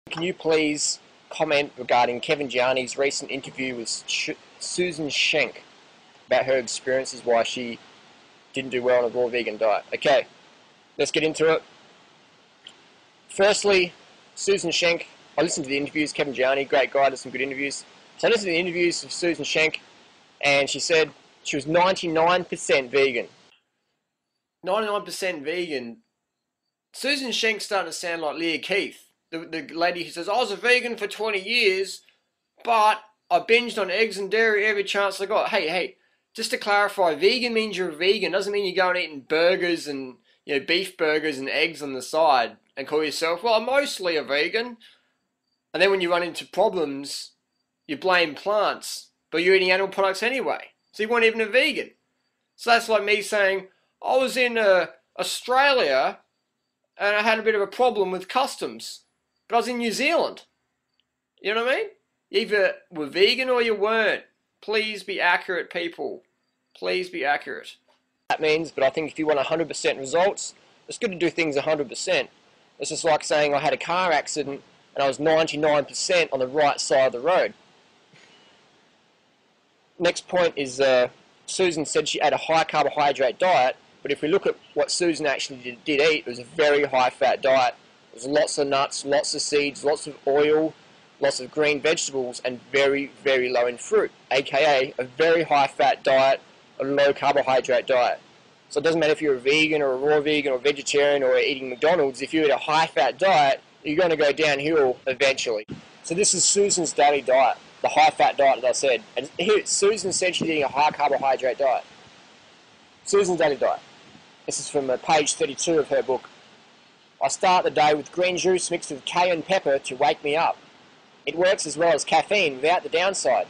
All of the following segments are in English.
Can you please comment regarding Kevin Gianni's recent interview with Susan Schenk about her experiences, why she didn't do well on a raw vegan diet? Okay, let's get into it. Firstly, Susan Schenk, I listened to the interviews. Kevin Gianni, great guy, does some good interviews. So I listened to the interviews of Susan Schenk, and she said she was 99% vegan. 99% vegan. Susan Schenk's starting to sound like Leah Keith, the lady who says, I was a vegan for 20 years, but I binged on eggs and dairy every chance I got. Hey, just to clarify, vegan means you're a vegan. Doesn't mean you go and eating burgers and beef burgers and eggs on the side and call yourself, well, I'm mostly a vegan. And then when you run into problems, you blame plants, but you're eating animal products anyway. So you weren't even a vegan. So that's like me saying, I was in Australia and I had a bit of a problem with customs, but I was in New Zealand. You know what I mean? You either were vegan or you weren't. Please be accurate, people. Please be accurate. That means, but I think if you want 100% results, it's good to do things 100%. It's just like saying I had a car accident and I was 99% on the right side of the road. Next point is Susan said she had a high carbohydrate diet, but if we look at what Susan actually did eat, it was a very high fat diet. There was lots of nuts, lots of seeds, lots of oil, lots of green vegetables, and very, very low in fruit, aka a very high fat diet, a low carbohydrate diet. So it doesn't matter if you're a vegan or a raw vegan or vegetarian or eating McDonald's, if you eat a high fat diet, you're going to go downhill eventually. So this is Susan's daily diet, the high fat diet that I said. And here, Susan said she's eating a high carbohydrate diet. Susan's daily diet. This is from page 32 of her book. I start the day with green juice mixed with cayenne pepper to wake me up. It works as well as caffeine without the downside.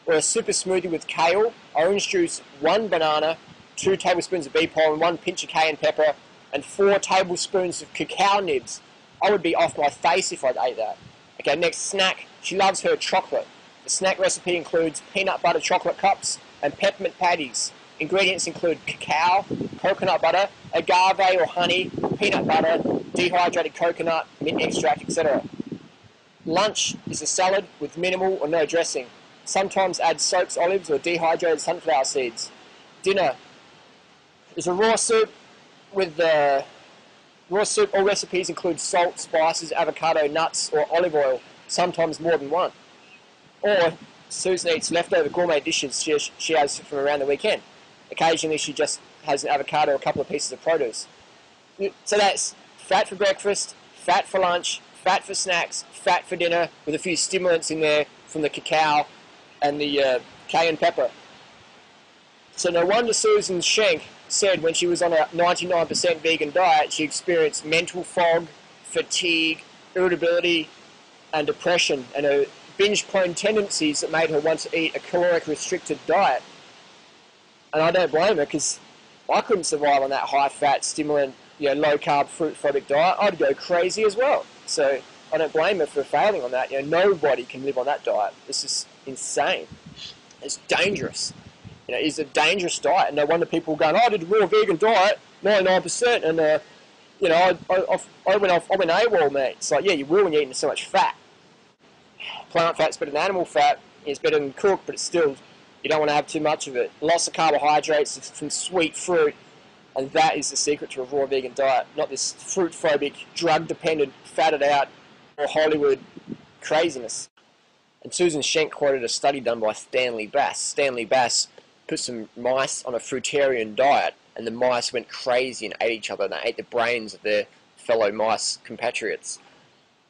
Or a super smoothie with kale, orange juice, 1 banana, 2 tablespoons of bee pollen, 1 pinch of cayenne pepper, and 4 tablespoons of cacao nibs. I would be off my face if I'd ate that. Okay, next snack. She loves her chocolate. The snack recipe includes peanut butter chocolate cups and peppermint patties. Ingredients include cacao, coconut butter, agave or honey, peanut butter, dehydrated coconut, mint extract, etc. Lunch is a salad with minimal or no dressing. Sometimes add soaked olives or dehydrated sunflower seeds. Dinner is a raw soup with raw soup. All recipes include salt, spices, avocado, nuts, or olive oil, sometimes more than one. Or Susan eats leftover gourmet dishes she has from around the weekend. Occasionally she just has an avocado or a couple of pieces of produce. So that's fat for breakfast, fat for lunch, fat for snacks, fat for dinner, with a few stimulants in there from the cacao and the cayenne pepper. So no wonder Susan Schenk said when she was on a 99% vegan diet, she experienced mental fog, fatigue, irritability, and depression, and her binge-prone tendencies that made her want to eat a caloric-restricted diet. And I don't blame her, because I couldn't survive on that high-fat, stimulant, low-carb, fruit-phobic diet. I'd go crazy as well. So I don't blame her for failing on that. Nobody can live on that diet. This is insane. It's dangerous. It's a dangerous diet, and no wonder people are going, I did a raw vegan diet, 99%, and I went AWOL, mate. It's like, yeah, you will when you're eating so much fat. Plant fat's better than animal fat. It's better than cooked, but it's still, you don't want to have too much of it. Lots of carbohydrates from sweet fruit, and that is the secret to a raw vegan diet, not this fruit-phobic, drug-dependent, fatted out, or Hollywood craziness. And Susan Schenk quoted a study done by Stanley Bass. Stanley Bass put some mice on a fruitarian diet, and the mice went crazy and ate each other, and they ate the brains of their fellow mice compatriots.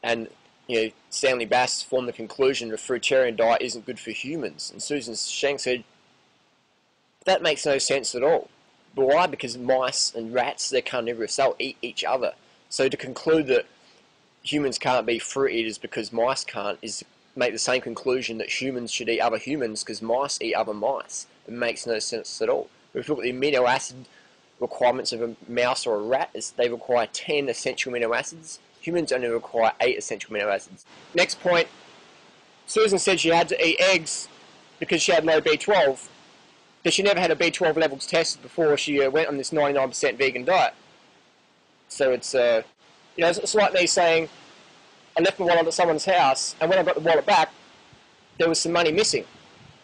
And Stanley Bass formed the conclusion that a fruitarian diet isn't good for humans. And Susan Schenk said, that makes no sense at all. But why? Because mice and rats, they're carnivorous, they'll eat each other. So to conclude that humans can't be fruit eaters because mice can't is make the same conclusion that humans should eat other humans because mice eat other mice. It makes no sense at all. If you look at the amino acid requirements of a mouse or a rat, they require 10 essential amino acids. Humans only require 8 essential amino acids. Next point, Susan said she had to eat eggs because she had low B12. But she never had a B12 levels tested before she went on this 99% vegan diet. So it's, it's like me saying, I left my wallet at someone's house, and when I got the wallet back, there was some money missing.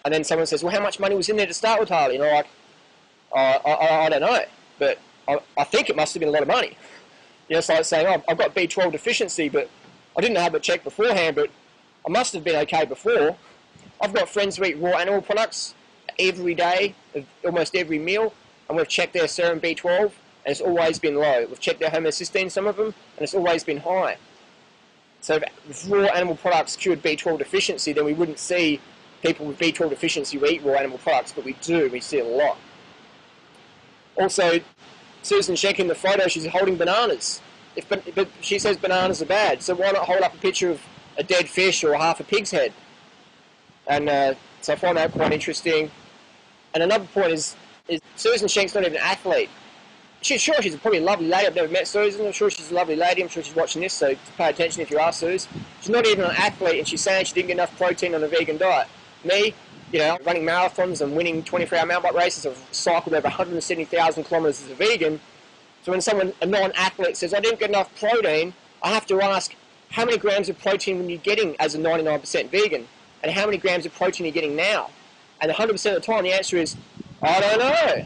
And then someone says, well, how much money was in there to start with, Harley? And I'm like, I don't know, but I think it must have been a lot of money. You know, it's like saying, oh, I've got B12 deficiency, but I didn't have it checked beforehand, but I must have been okay before. I've got friends who eat raw animal products every day, almost every meal, and we've checked their serum B12, and it's always been low. We've checked their homocysteine, some of them, and it's always been high. So if raw animal products cured B12 deficiency, then we wouldn't see people with B12 deficiency who eat raw animal products, but we do. We see it a lot. Also, Susan Schenk in the photo, she's holding bananas. But she says bananas are bad, so why not hold up a picture of a dead fish or half a pig's head? And so I find that quite interesting. And another point is Susan Schenk's not even an athlete. She's probably a lovely lady. I've never met Susan. I'm sure she's a lovely lady. I'm sure she's watching this, so pay attention if you are, Suze. She's not even an athlete, and she's saying she didn't get enough protein on a vegan diet. Me, you know, running marathons and winning 24-hour mountain bike races, I've cycled over 170,000 kilometres as a vegan. So when a non-athlete says, I didn't get enough protein, I have to ask, how many grams of protein were you getting as a 99% vegan? And how many grams of protein are you getting now? And 100% of the time, the answer is, I don't know.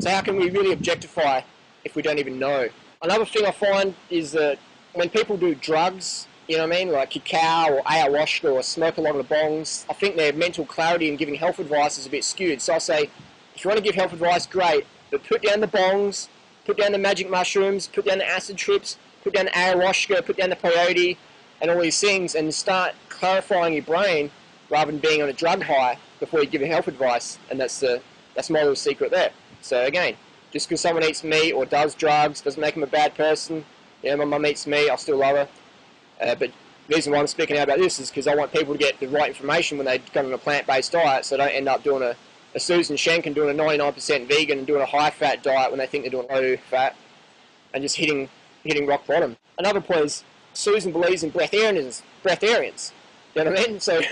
So how can we really objectify if we don't even know? Another thing I find is that when people do drugs, you know what I mean, like cacao or ayahuasca or smoke a lot of the bongs, I think their mental clarity in giving health advice is a bit skewed. So I say, if you want to give health advice, great, but put down the bongs, put down the magic mushrooms, put down the acid trips, put down the ayahuasca, put down the peyote, and all these things, and start clarifying your brain rather than being on a drug high before you give health advice. And that's my little secret there. So again, just because someone eats meat or does drugs doesn't make them a bad person. You know, my mum eats meat, I still love her. But the reason why I'm speaking out about this is because I want people to get the right information when they go on a plant-based diet, so they don't end up doing a Susan Schenk and doing a 99% vegan and doing a high-fat diet when they think they're doing low-fat and just hitting rock bottom. Another point is Susan believes in breatharians. You know what I mean? So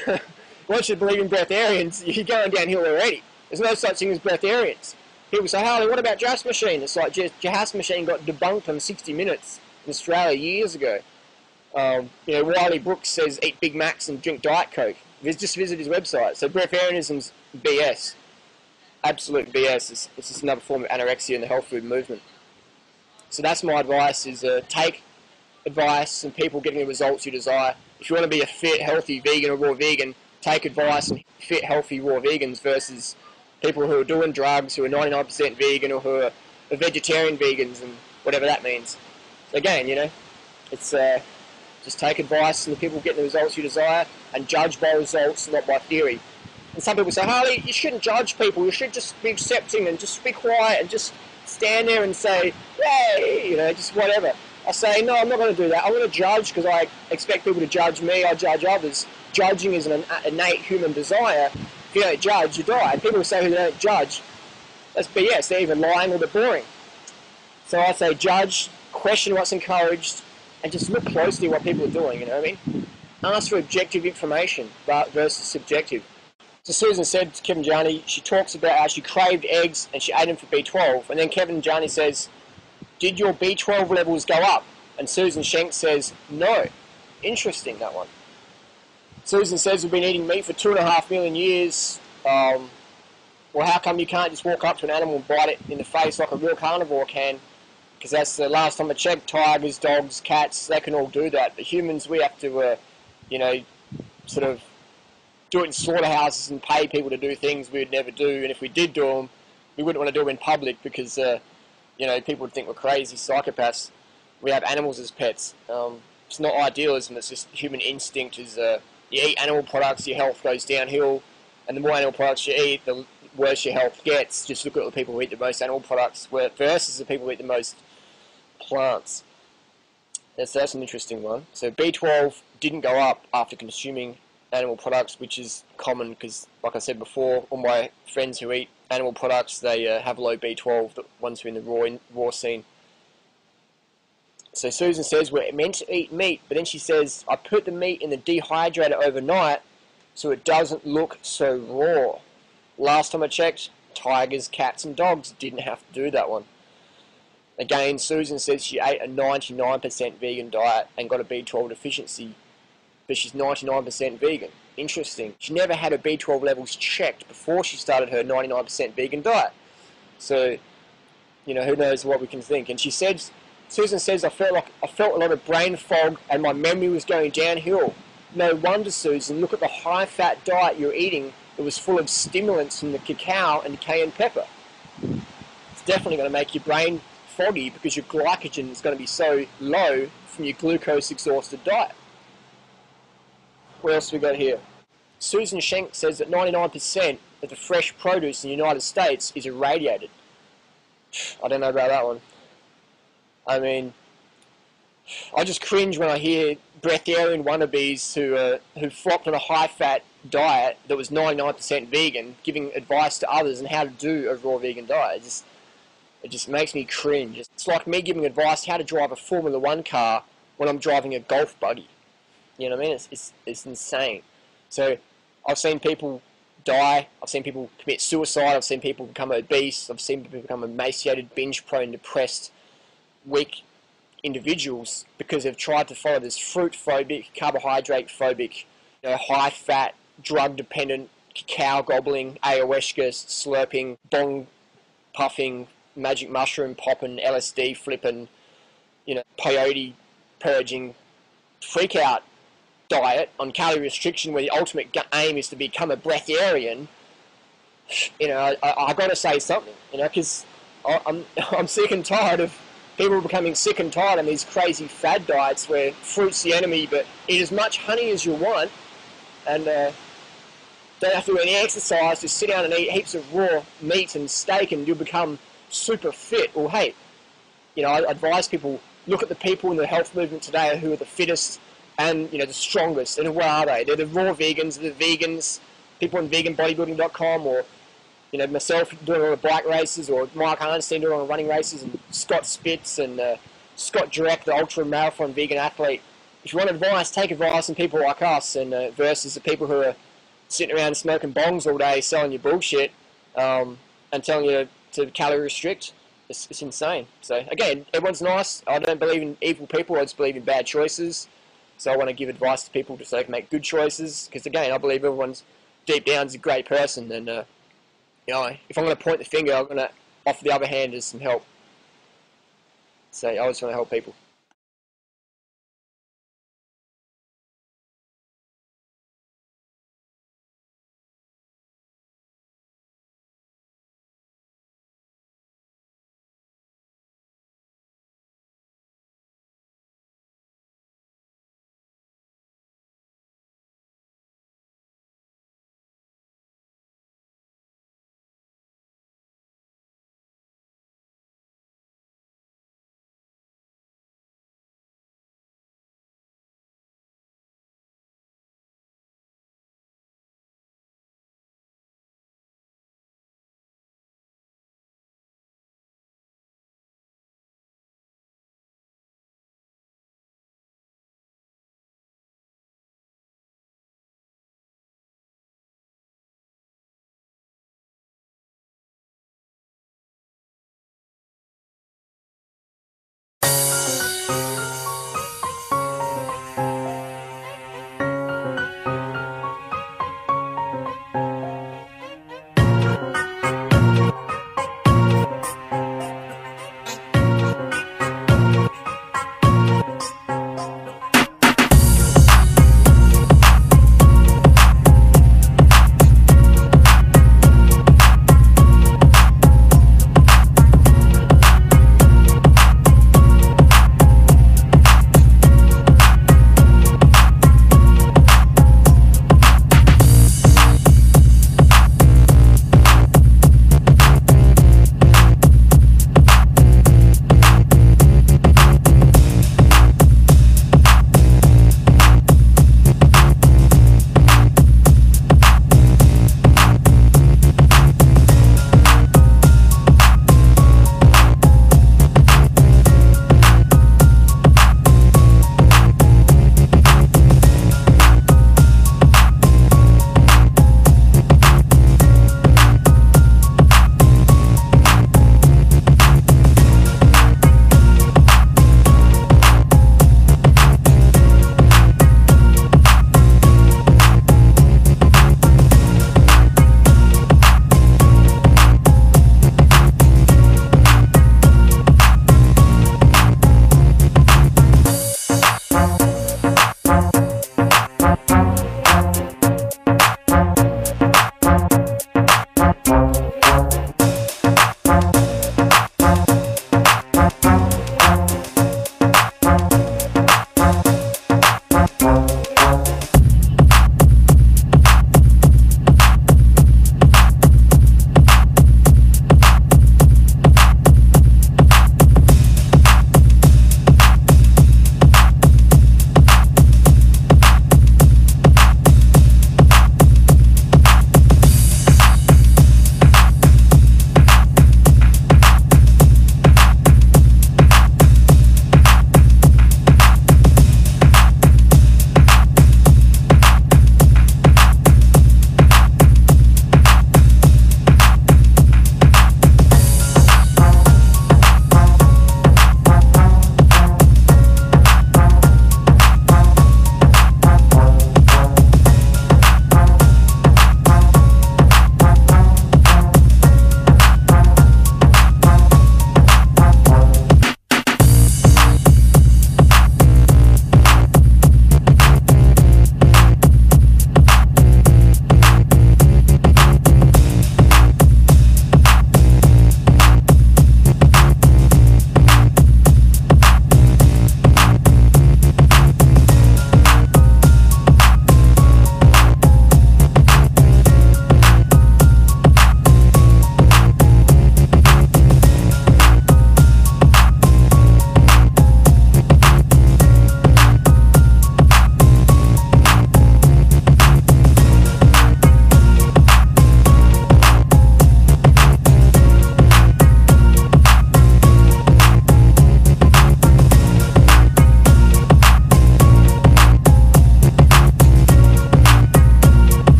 once you believe in breatharians, you're going downhill already. There's no such thing as breatharians. People say, Harley, what about Jas Machine? It's like Jas Machine got debunked on 60 Minutes in Australia years ago. You know, Wiley Brooks says eat Big Macs and drink Diet Coke. Just visit his website. So breatharianism's BS. Absolute BS. It's just another form of anorexia in the health food movement. So that's my advice, is take advice and people getting the results you desire. If you want to be a fit, healthy vegan or raw vegan, take advice and fit, healthy, raw vegans versus people who are doing drugs, who are 99% vegan, or who are vegetarian vegans, and whatever that means. Again, you know, it's just take advice from the people getting the results you desire, and judge by results, not by theory. And some people say, Harley, you shouldn't judge people. You should just be accepting and just be quiet and just stand there and say, yay, you know, just whatever. I say, no, I'm not going to do that. I'm going to judge because I expect people to judge me. I judge others. Judging is an innate human desire. If you don't judge, you die. And people who say they don't judge, that's BS. They're either lying or they're boring. So I say judge, question what's encouraged, and just look closely at what people are doing, you know what I mean? Ask for objective information versus subjective. So Susan said to Kevin Jani, she talks about how she craved eggs and she ate them for B12. And then Kevin Jani says, did your B12 levels go up? And Susan Schenk says, no. Interesting, that one. Susan says we've been eating meat for 2.5 million years. Well, how come you can't just walk up to an animal and bite it in the face like a real carnivore can? Because that's the last time I checked, tigers, dogs, cats, they can all do that. But humans, we have to, you know, sort of do it in slaughterhouses and pay people to do things we would never do. And if we did do them, we wouldn't want to do them in public because, you know, people would think we're crazy psychopaths. We have animals as pets. It's not idealism, it's just human instinct. Is you eat animal products, your health goes downhill. And the more animal products you eat, the worse your health gets. Just look at the people who eat the most animal products versus the people who eat the most plants. So that's an interesting one. So B12 didn't go up after consuming animal products, which is common because, like I said before, all my friends who eat animal products, they have low B12, the ones who are in the raw scene. So Susan says we're meant to eat meat, but then she says, I put the meat in the dehydrator overnight so it doesn't look so raw. Last time I checked, tigers, cats and dogs didn't have to do that one. Again, Susan says she ate a 99% vegan diet and got a B12 deficiency, but she's 99% vegan. Interesting. She never had her B12 levels checked before she started her 99% vegan diet. So, you know, who knows what we can think. And she says, Susan says, I felt a lot of brain fog and my memory was going downhill. No wonder, Susan. Look at the high-fat diet you're eating. It was full of stimulants from the cacao and cayenne pepper. It's definitely going to make your brain foggy because your glycogen is going to be so low from your glucose-exhausted diet. What else have we got here? Susan Schenk says that 99% of the fresh produce in the United States is irradiated. I don't know about that one. I mean, I just cringe when I hear breatharian wannabes who flopped on a high-fat diet that was 99% vegan, giving advice to others on how to do a raw vegan diet. It just makes me cringe. It's like me giving advice how to drive a Formula 1 car when I'm driving a golf buggy. You know what I mean? It's insane. So I've seen people die. I've seen people commit suicide. I've seen people become obese. I've seen people become emaciated, binge-prone, depressed, weak individuals because they've tried to follow this fruit-phobic, carbohydrate-phobic, you know, high-fat, drug-dependent, cacao-gobbling, ayahuasca slurping, bong puffing, magic mushroom popping, LSD flipping, you know, peyote purging, freak-out diet on calorie restriction where the ultimate aim is to become a breatharian. You know, I got to say something, you know, because I'm sick and tired of people becoming sick and tired of these crazy fad diets where fruit's the enemy, but eat as much honey as you want and don't have to do any exercise, just sit down and eat heaps of raw meat and steak and you'll become super fit. Well, hey, you know, I advise people, look at the people in the health movement today who are the fittest and, you know, the strongest. And what are they? They're the raw vegans, the vegans, people on veganbodybuilding.com, or, you know, myself doing all the bike races, or Mike Arnstein doing all the running races, and Scott Spitz and Scott Jurek, the ultra marathon vegan athlete. If you want advice, take advice from people like us, and versus the people who are sitting around smoking bongs all day, selling you bullshit, and telling you to calorie restrict. It's insane. So again, everyone's nice. I don't believe in evil people. I just believe in bad choices. So I want to give advice to people so they can make good choices. Because again, I believe everyone's deep down is a great person. And you know, if I'm going to point the finger, I'm going to offer the other hand as some help. So I always want to help people.